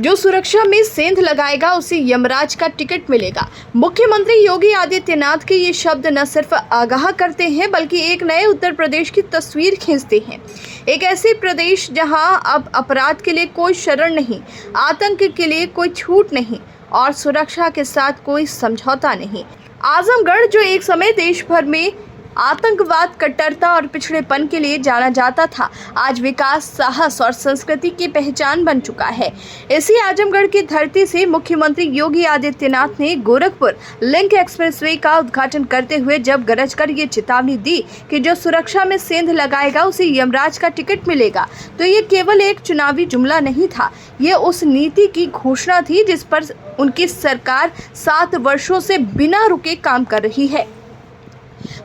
जो सुरक्षा में सेंध लगाएगा उसे यमराज का टिकट मिलेगा। मुख्यमंत्री योगी आदित्यनाथ के ये शब्द न सिर्फ आगाह करते हैं बल्कि एक नए उत्तर प्रदेश की तस्वीर खींचते हैं। एक ऐसे प्रदेश जहां अब अपराध के लिए कोई शरण नहीं, आतंक के लिए कोई छूट नहीं और सुरक्षा के साथ कोई समझौता नहीं। आजमगढ़ जो एक समय देश भर में आतंकवाद, कट्टरता और पिछड़ेपन के लिए जाना जाता था, आज विकास, साहस और संस्कृति की पहचान बन चुका है। इसी आजमगढ़ की धरती से मुख्यमंत्री योगी आदित्यनाथ ने गोरखपुर लिंक एक्सप्रेसवे का उद्घाटन करते हुए जब गरज कर ये चेतावनी दी कि जो सुरक्षा में सेंध लगाएगा उसे यमराज का टिकट मिलेगा, तो ये केवल एक चुनावी जुमला नहीं था, ये उस नीति की घोषणा थी जिस पर उनकी सरकार 7 वर्षों से बिना रुके काम कर रही है।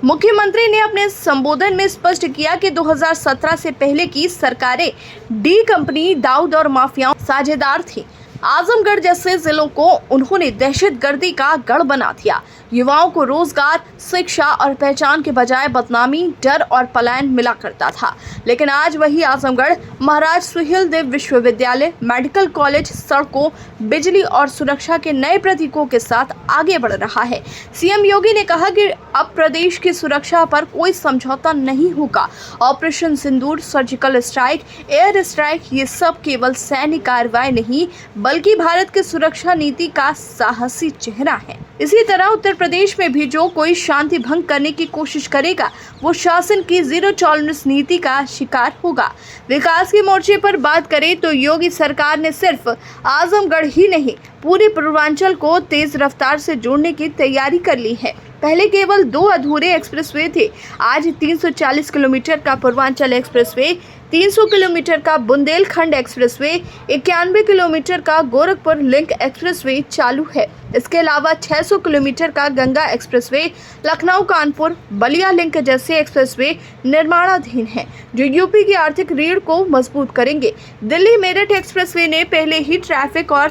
मुख्यमंत्री ने अपने संबोधन में स्पष्ट किया कि 2017 से पहले की सरकारें डी कंपनी, दाऊद और माफियाओं साझेदार थी। आजमगढ़ जैसे जिलों को उन्होंने दहशतगर्दी का गढ़ बना दिया। युवाओं को रोजगार, शिक्षा और पहचान के बजाय बदनामी, डर और पलायन मिला करता था। लेकिन आज वही आजमगढ़ महाराज सुहेलदेव विश्वविद्यालय, मेडिकल कॉलेज, सड़कों, बिजली और सुरक्षा के नए प्रतीकों के साथ आगे बढ़ रहा है। सीएम योगी ने कहा कि अब प्रदेश की सुरक्षा पर कोई समझौता नहीं होगा। ऑपरेशन सिंदूर, सर्जिकल स्ट्राइक, एयर स्ट्राइक, ये सब केवल सैन्य कार्रवाई नहीं बल्कि भारत की सुरक्षा नीति का साहसी चेहरा है। इसी तरह उत्तर प्रदेश में भी जो कोई शांति भंग करने की कोशिश करेगा वो शासन की जीरो टॉलरेंस नीति का शिकार होगा। विकास के मोर्चे पर बात करें तो योगी सरकार ने सिर्फ आजमगढ़ ही नहीं, पूरे पूर्वांचल को तेज रफ्तार से जोड़ने की तैयारी कर ली है। पहले केवल 2 अधूरे एक्सप्रेसवे थे, आज 340 किलोमीटर का पूर्वांचल एक्सप्रेसवे, 300 किलोमीटर का बुंदेलखंड एक्सप्रेसवे, 91 किलोमीटर का गोरखपुर लिंक एक्सप्रेसवे चालू है। इसके अलावा 600 किलोमीटर का गंगा एक्सप्रेसवे, लखनऊ कानपुर बलिया लिंक जैसे एक्सप्रेसवे निर्माणाधीन हैं, जो यूपी की आर्थिक रीढ़ को मजबूत करेंगे। दिल्ली मेरठ एक्सप्रेसवे ने पहले ही ट्रैफिक और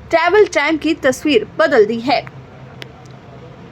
ट्रैवल टाइम की तस्वीर बदल दी है।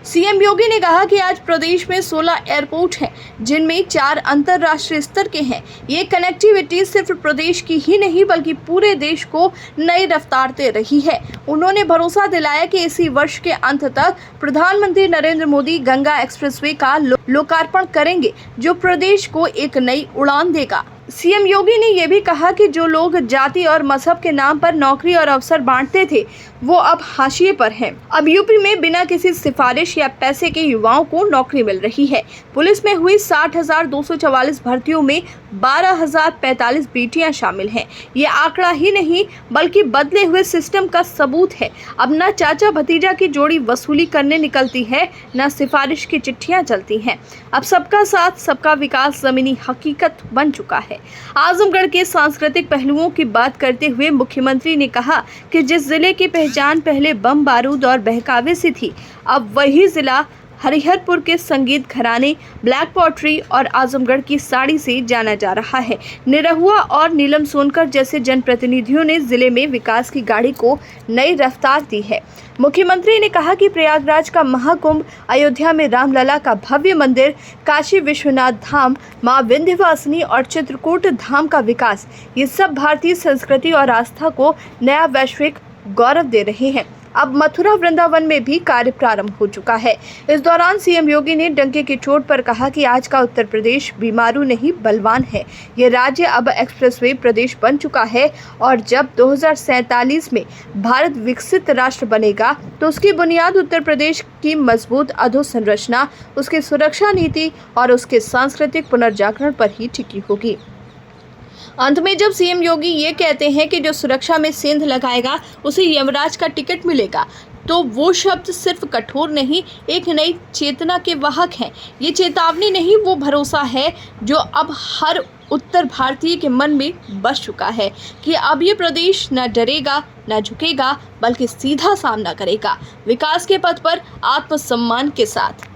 सीएम योगी ने कहा कि आज प्रदेश में 16 एयरपोर्ट हैं, जिनमें 4 अंतर्राष्ट्रीय स्तर के हैं। ये कनेक्टिविटी सिर्फ प्रदेश की ही नहीं बल्कि पूरे देश को नई रफ्तार दे रही है। उन्होंने भरोसा दिलाया कि इसी वर्ष के अंत तक प्रधानमंत्री नरेंद्र मोदी गंगा एक्सप्रेसवे का लोकार्पण करेंगे, जो प्रदेश को एक नई उड़ान देगा। सीएम योगी ने यह भी कहा कि जो लोग जाति और मजहब के नाम पर नौकरी और अवसर बांटते थे वो अब हाशिए पर हैं। अब यूपी में बिना किसी सिफारिश या पैसे के युवाओं को नौकरी मिल रही है। पुलिस में हुई 60,244 भर्तियों में 12,045 बेटियां शामिल हैं। ये आंकड़ा ही नहीं बल्कि बदले हुए सिस्टम का सबूत है। अब न चाचा भतीजा की जोड़ी वसूली करने निकलती है, न सिफारिश की चिट्ठियां चलती हैं। अब सबका साथ सबका विकास जमीनी हकीकत बन चुका है। आजमगढ़ के सांस्कृतिक पहलुओं की बात करते हुए मुख्यमंत्री ने कहा कि जिस जिले की पहचान पहले बम बारूद और बहकावे से थी, अब वही जिला हरिहरपुर के संगीत घराने, ब्लैक पॉटरी और आजमगढ़ की साड़ी से जाना जा रहा है। निरहुआ और नीलम सोनकर जैसे जनप्रतिनिधियों ने जिले में विकास की गाड़ी को नई रफ्तार दी है। मुख्यमंत्री ने कहा कि प्रयागराज का महाकुंभ, अयोध्या में रामलला का भव्य मंदिर, काशी विश्वनाथ धाम, मां विंध्यवासिनी और चित्रकूट धाम का विकास, ये सब भारतीय संस्कृति और आस्था को नया वैश्विक गौरव दे रहे हैं। अब मथुरा वृंदावन में भी कार्य प्रारंभ हो चुका है। इस दौरान सीएम योगी ने डंके की चोट पर कहा कि आज का उत्तर प्रदेश बीमारू नहीं बलवान है। ये राज्य अब एक्सप्रेसवे प्रदेश बन चुका है और जब 2047 में भारत विकसित राष्ट्र बनेगा तो उसकी बुनियाद उत्तर प्रदेश की मजबूत अधोसंरचना, उसकी सुरक्षा नीति और उसके सांस्कृतिक पुनर्जागरण पर ही टिकी होगी। अंत में जब सीएम योगी ये कहते हैं कि जो सुरक्षा में सेंध लगाएगा उसे यमराज का टिकट मिलेगा, तो वो शब्द सिर्फ कठोर नहीं, एक नई चेतना के वाहक हैं। ये चेतावनी नहीं, वो भरोसा है जो अब हर उत्तर भारतीय के मन में बस चुका है कि अब ये प्रदेश न डरेगा न झुकेगा बल्कि सीधा सामना करेगा, विकास के पथ पर आत्मसम्मान के साथ।